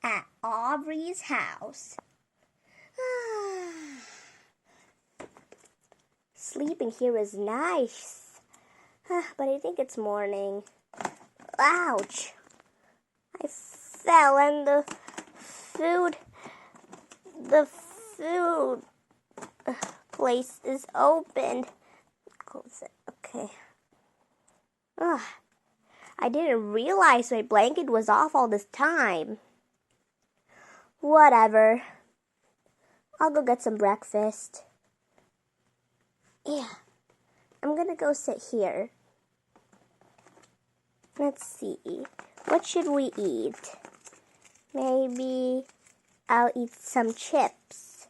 at Aubrey's house. Sleeping here is nice, but I think it's morning. Ouch! I fell and the food place is open. Close it. Okay. I didn't realize my blanket was off all this time. Whatever. I'll go get some breakfast. Yeah. I'm gonna go sit here. Let's see. What should we eat? Maybe I'll eat some chips.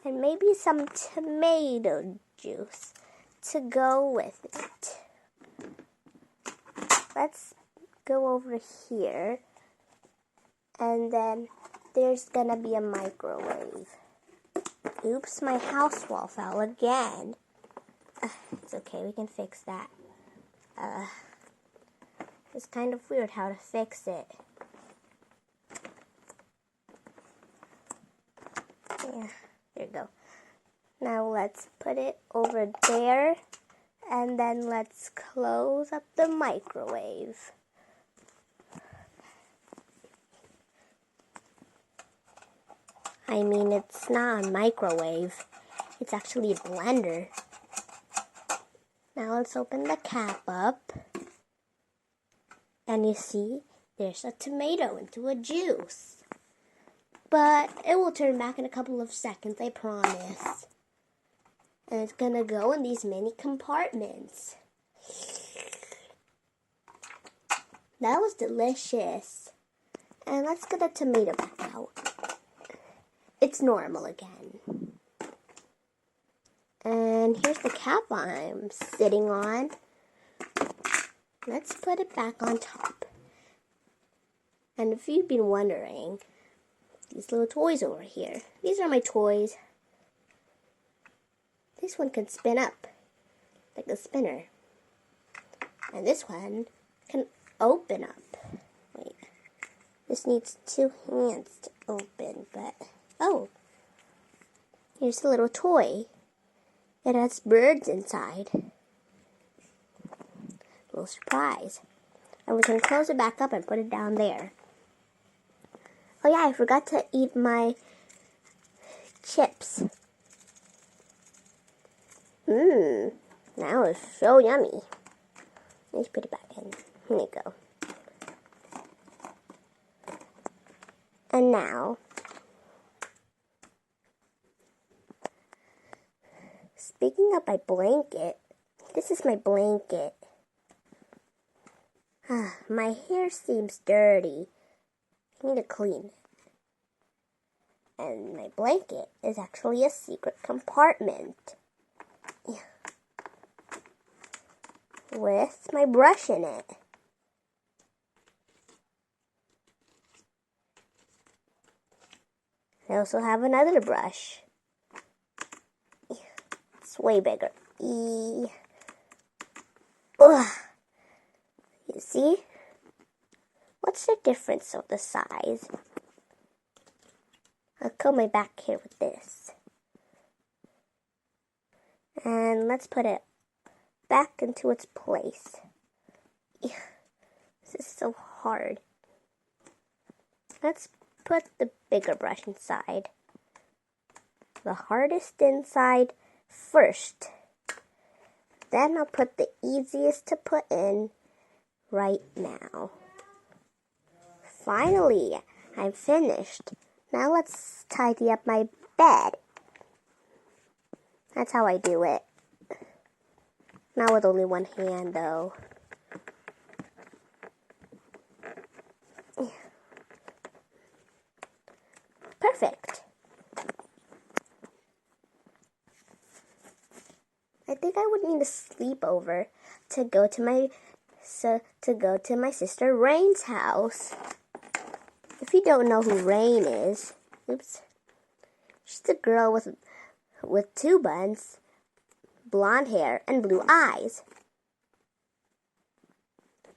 And maybe some tomato juice to go with it. Let's go over here. And then there's gonna be a microwave. Oops, my house wall fell again. It's okay, we can fix that. It's kind of weird how to fix it. Yeah, there you go. Now let's put it over there. And then let's close up the microwave. I mean, it's not a microwave. It's actually a blender. Now let's open the cap up. And you see, there's a tomato into a juice. But it will turn back in a couple of seconds, I promise. And it's gonna go in these mini compartments. That was delicious. And let's get the tomato back out. It's normal again. And here's the cap I'm sitting on. Let's put it back on top. And if you've been wondering, these little toys over here, these are my toys. This one can spin up like a spinner. And this one can open up. Wait, this needs 2 hands to open, but oh, here's a little toy. It has birds inside. Little surprise. And we can close it back up and put it down there. Oh yeah, I forgot to eat my chips. Now it's so yummy. Let's put it back in. Here you go. And now, speaking of my blanket, this is my blanket. My hair seems dirty. I need to clean it. And my blanket is actually a secret compartment. With my brush in it. I also have another brush. It's way bigger. You see? What's the difference of the size? I'll comb my back here with this. And let's put it back into its place. This is so hard. Let's put the bigger brush inside. The hardest inside first. Then I'll put the easiest to put in right now. Finally, I'm finished. Now let's tidy up my bed. That's how I do it. Not with only one hand, though. Perfect. I think I would need a sleepover to go to my sister Rain's house. If you don't know who Rain is, she's the girl with 2 buns, blonde hair, and blue eyes.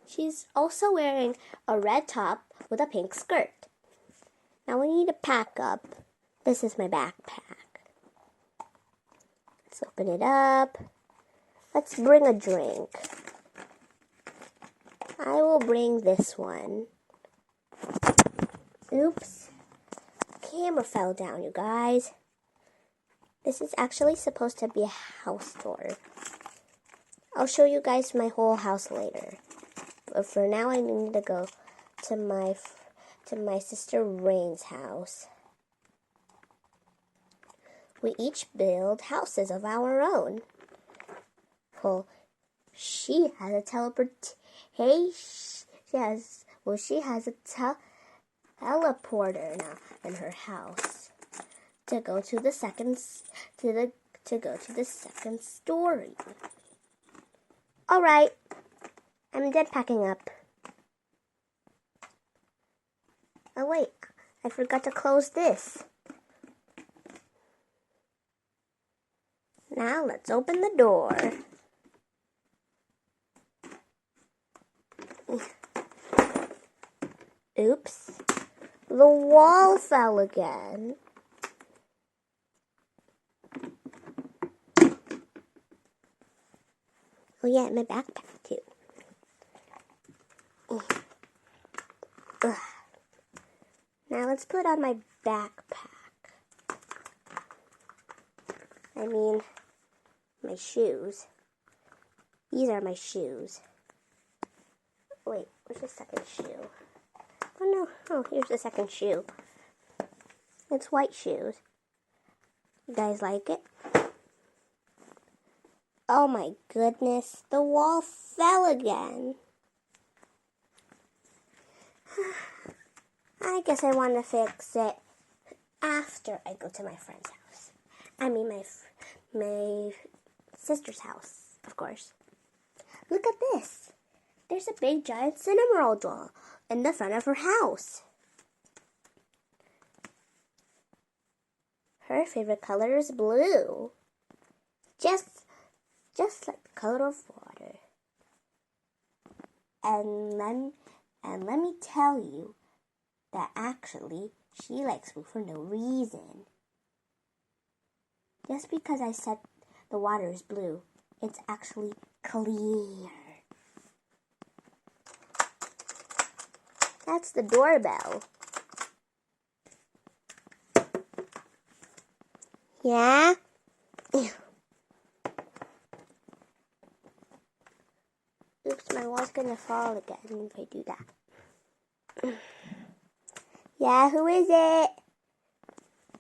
She's also wearing a red top with a pink skirt. Now we need to pack up. This is my backpack. Let's open it up. Let's bring a drink. I will bring this one. Oops. Camera fell down, you guys. This is actually supposed to be a house tour. I'll show you guys my whole house later. But for now, I need to go to my sister Rain's house. We each build houses of our own. Well, she has a teleporter now in her house to go to the second story. All right, I'm done packing up. Oh wait, I forgot to close this. Now let's open the door. Oops, the wall fell again. Oh yeah, my backpack too. Ugh. Now let's put on my backpack. I mean, my shoes. These are my shoes. Wait, where's the second shoe? Oh no, oh, here's the second shoe. It's white shoes. You guys like it? Oh my goodness, the wall fell again. I guess I want to fix it after I go to my friend's house. I mean my sister's house, of course. Look at this. There's a big giant cinnamon doll in the front of her house. Her favorite color is blue. Just like the color of water. And let me tell you that actually she likes blue for no reason. Just because I said the water is blue, it's actually clear. That's the doorbell. Yeah? Oops, my wall's gonna fall again if I do that. Yeah, who is it?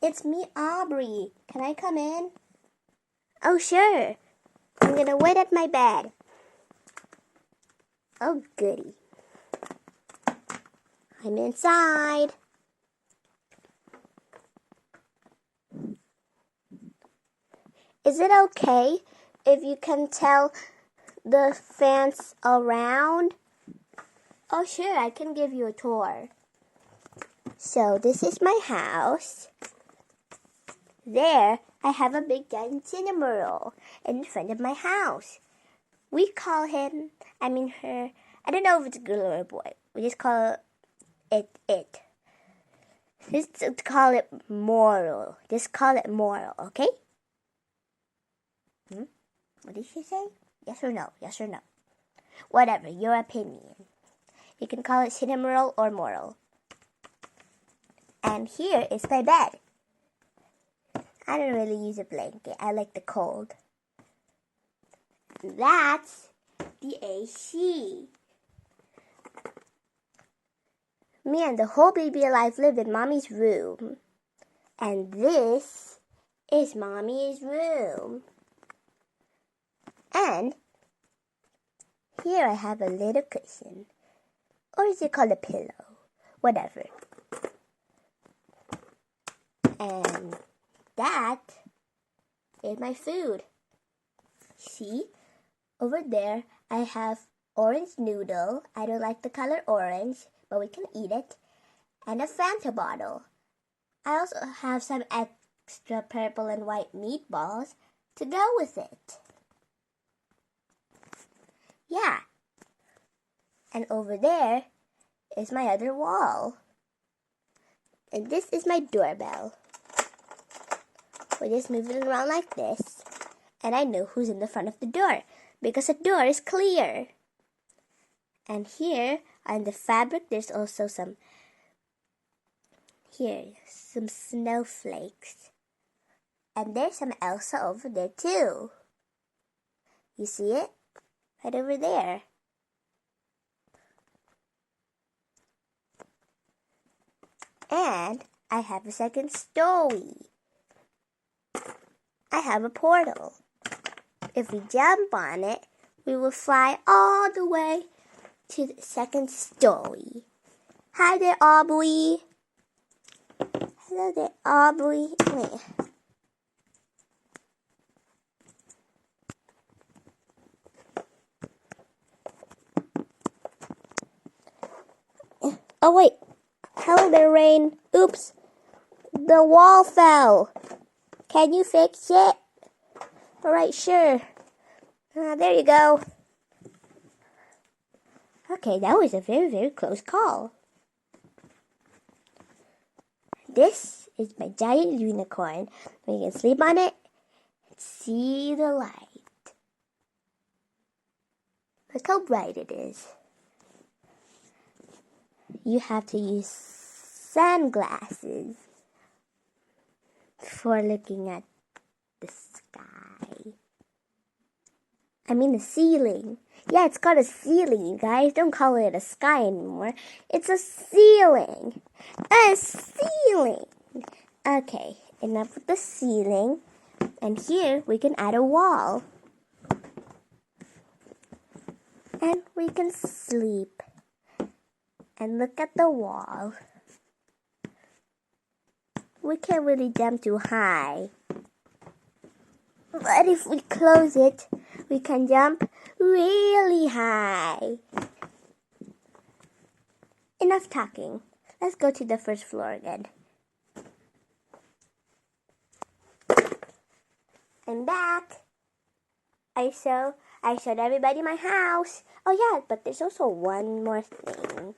It's me, Aubry. Can I come in? Oh, sure. I'm gonna wait at my bed. Oh, goody. I'm inside. Is it okay if you can tell the fans around? Oh, sure, I can give you a tour. So, this is my house. There, I have a big giant cinnamon in front of my house. We call him, her, I don't know if it's a girl or a boy. We just call it. Just call it Moral. Just call it Moral, okay? What did she say? Yes or no? Yes or no? Whatever, your opinion. You can call it Cinnamon or Moral. And here is my bed. I don't really use a blanket. I like the cold. That's the AC. Me and the whole baby alive live in Mommy's room. And this is Mommy's room. And here I have a little cushion. Or is it called a pillow? Whatever. And that is my food. See? Over there, I have orange noodle. I don't like the color orange, but we can eat it. And a Fanta bottle. I also have some extra purple and white meatballs to go with it. Yeah. And over there is my other wall. And this is my doorbell. We just move it around like this. And I know who's in the front of the door because the door is clear. And here on the fabric, there's also some snowflakes. And there's some Elsa over there too. You see it? Right over there. And I have a second story. I have a portal. If we jump on it, we will fly all the way to the second story. Hi there, Aubry. Hello there, Aubry. Wait. Oh, wait. Hello there, Rain. Oops. The wall fell. Can you fix it? Alright, sure. There you go. Okay, that was a very, very close call. This is my giant unicorn. We can sleep on it and see the light. Look how bright it is. You have to use sunglasses for looking at the sky. I mean the ceiling. Yeah, it's got a ceiling, you guys. Don't call it a sky anymore. It's a ceiling. A ceiling. Okay, enough with the ceiling. And here we can add a wall. And we can sleep. And look at the wall. We can't really jump too high. But if we close it, we can jump really high. Enough talking. Let's go to the first floor again. I'm back. I showed everybody my house. Oh yeah, but there's also one more thing.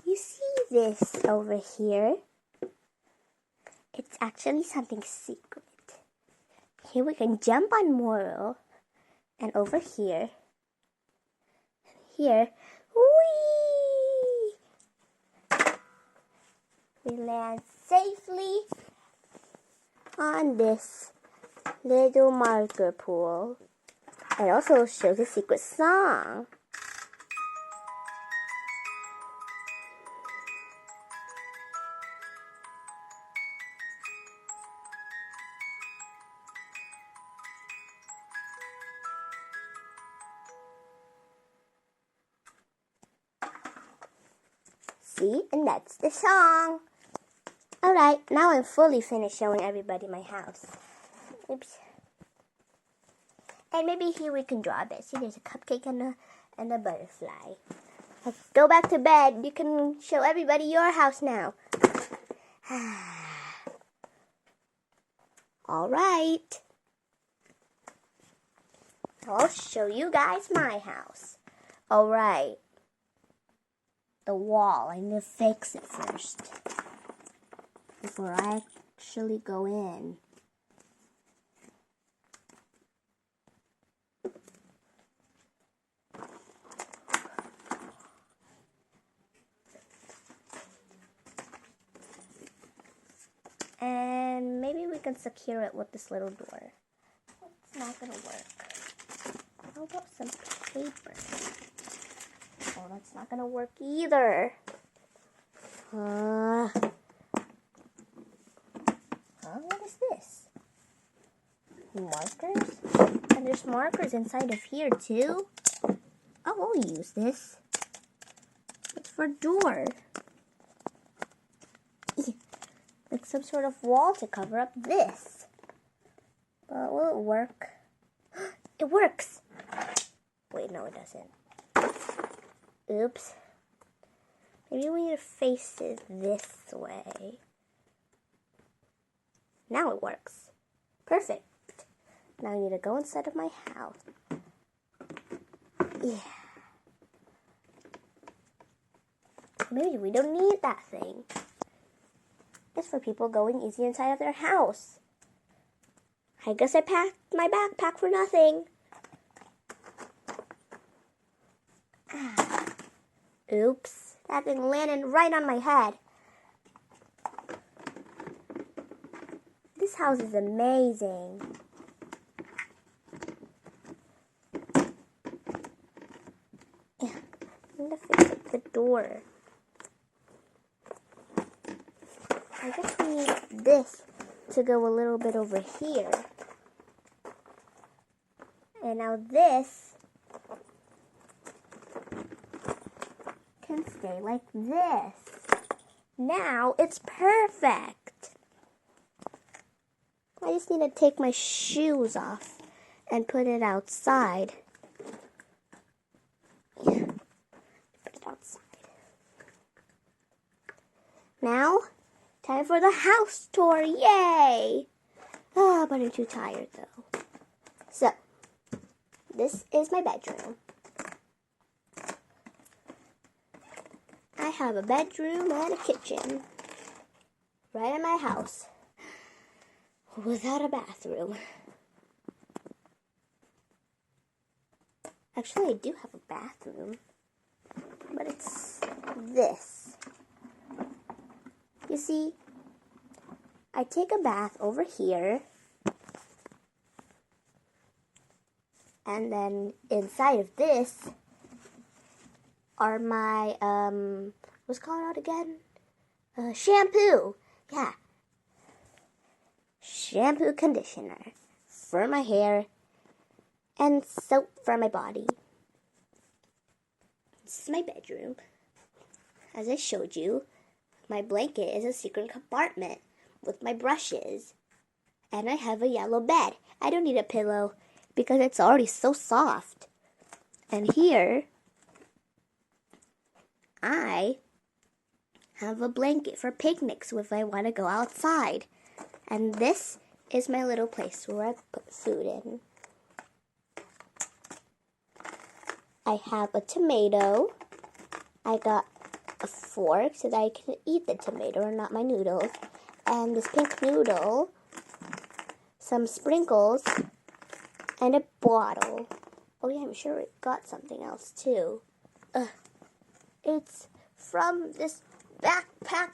You see this over here? It's actually something secret. Here we can jump on Moro. And over here. Here. Whee! We land safely on this little marker pool. It also shows a secret song. See? And that's the song. Alright, now I'm fully finished showing everybody my house. Oops. And maybe here we can draw a bit. See, there's a cupcake and a butterfly. Let's go back to bed. You can show everybody your house now. Alright. I'll show you guys my house. Alright. The wall. I need to fix it first before I actually go in. And maybe we can secure it with this little door. It's not gonna work. How about some paper? Oh, that's not gonna work either. What is this? Markers? And there's markers inside of here too. Oh, I'll use this. It's for door. Like some sort of wall to cover up this. But will it work? It works! Wait, no it doesn't. Oops. Maybe we need to face it this way. Now it works. Perfect. Now I need to go inside of my house. Yeah. Maybe we don't need that thing. It's for people going easy inside of their house. I guess I packed my backpack for nothing. Oops, that thing landed right on my head. This house is amazing. Yeah, I'm gonna fix up the door. I guess we need this to go a little bit over here. And now this can stay like this. Now it's perfect. I just need to take my shoes off and put it outside. Yeah, put it outside. Now, time for the house tour. Yay! Ah, but I'm too tired though. So, this is my bedroom. I have a bedroom and a kitchen right in my house without a bathroom. Actually, I do have a bathroom, but it's this. You see, I take a bath over here, and then inside of this are my, what's it called out again? Shampoo. Yeah. Shampoo, conditioner for my hair, and soap for my body. This is my bedroom. As I showed you, my blanket is a secret compartment with my brushes. And I have a yellow bed. I don't need a pillow because it's already so soft. And here, I have a blanket for picnics if I want to go outside. And this is my little place where I put food in. I have a tomato. I got a fork so that I can eat the tomato and not my noodles. And this pink noodle, some sprinkles, and a bottle. Oh yeah, I'm sure it got something else too. It's from this backpack.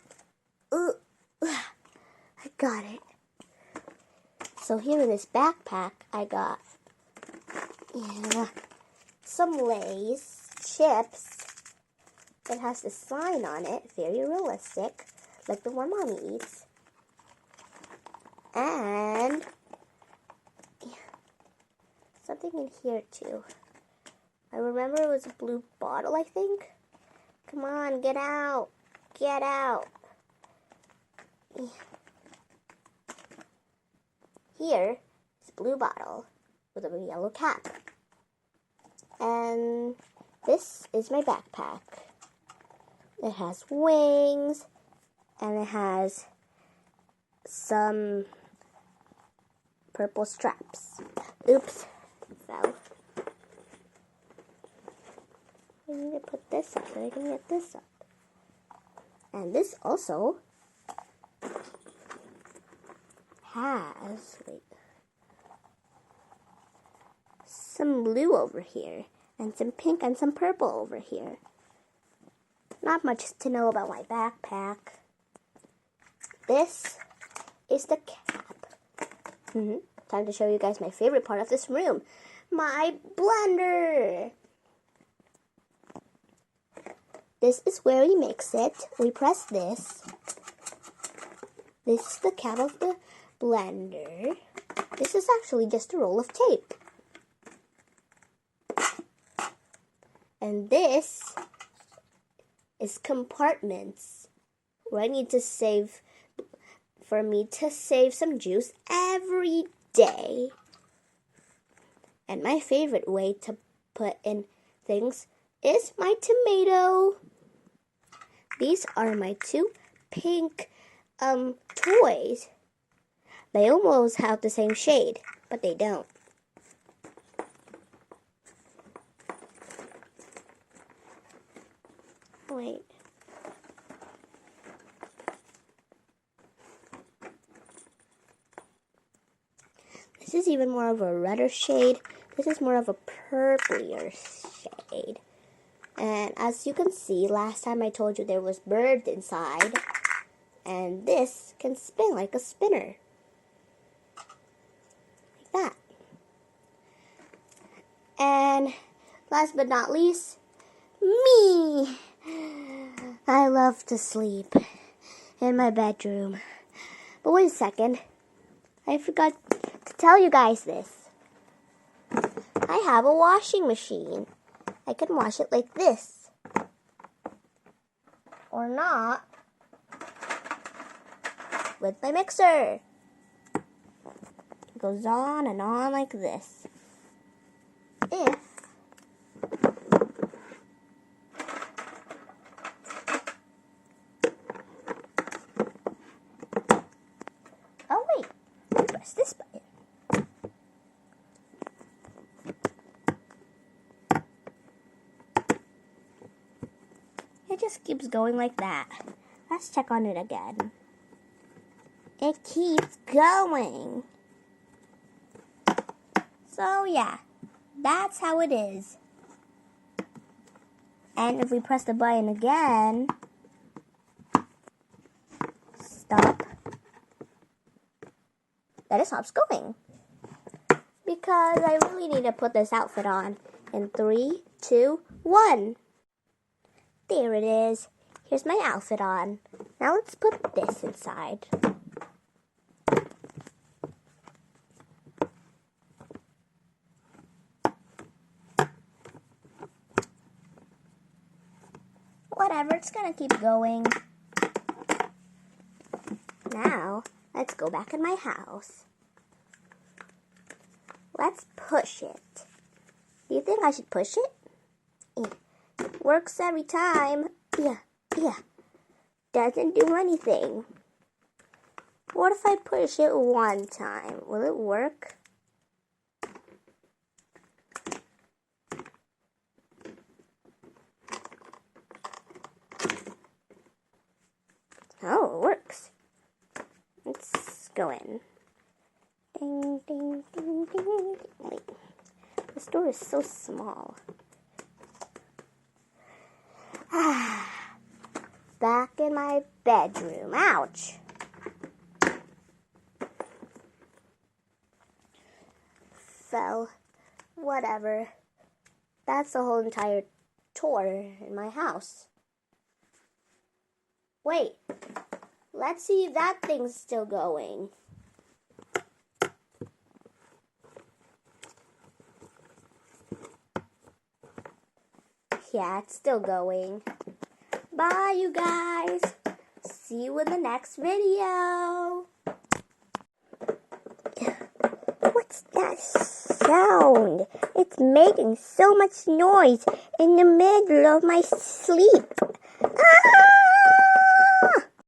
I got it. So here in this backpack, I got some Lay's chips. It has this sign on it, very realistic, like the one Mommy eats. And something in here too. I remember it was a blue bottle, I think. Come on, get out. Get out. Here is a blue bottle with a yellow cap. And this is my backpack. It has wings, and it has some purple straps. Oops, fell. I need to put this up so I can get this up. And this also has, some blue over here, and some pink and some purple over here. Not much to know about my backpack. This is the cap. Time to show you guys my favorite part of this room. My blender. This is where we mix it. We press this. This is the cap of the blender. This is actually just a roll of tape. And this is compartments where I need to save, for me to save some juice every day. And my favorite way to put in things is my tomato. These are my two pink toys. They almost have the same shade, but they don't. Wait. This is even more of a redder shade. This is more of a purplier shade. And as you can see, last time I told you there was birds inside. And this can spin like a spinner. Like that. And last but not least, me. I love to sleep in my bedroom. But wait a second. I forgot to tell you guys this. I have a washing machine. I can wash it like this. Or not. With my mixer. It goes on and on like this. If oh wait, press this button. It just keeps going like that. Let's check on it again. It keeps going. So yeah, that's how it is. And if we press the button again, stop, then it stops going. Because I really need to put this outfit on. In 3, 2, 1. There it is. Here's my outfit on. Now let's put this inside. Whatever, it's gonna keep going. Now, let's go back in my house. Let's push it. Do you think I should push it? It works every time. Yeah. Doesn't do anything. What if I push it one time? Will it work? Oh, it works. Let's go in. Ding, ding, ding, ding, ding. Wait, this door is so small. Back in my bedroom. Ouch. Fell. Whatever. That's the whole entire tour in my house. Wait. Let's see if that thing's still going. Yeah, it's still going. Bye, you guys. See you in the next video. What's that sound? It's making so much noise in the middle of my sleep. Ah!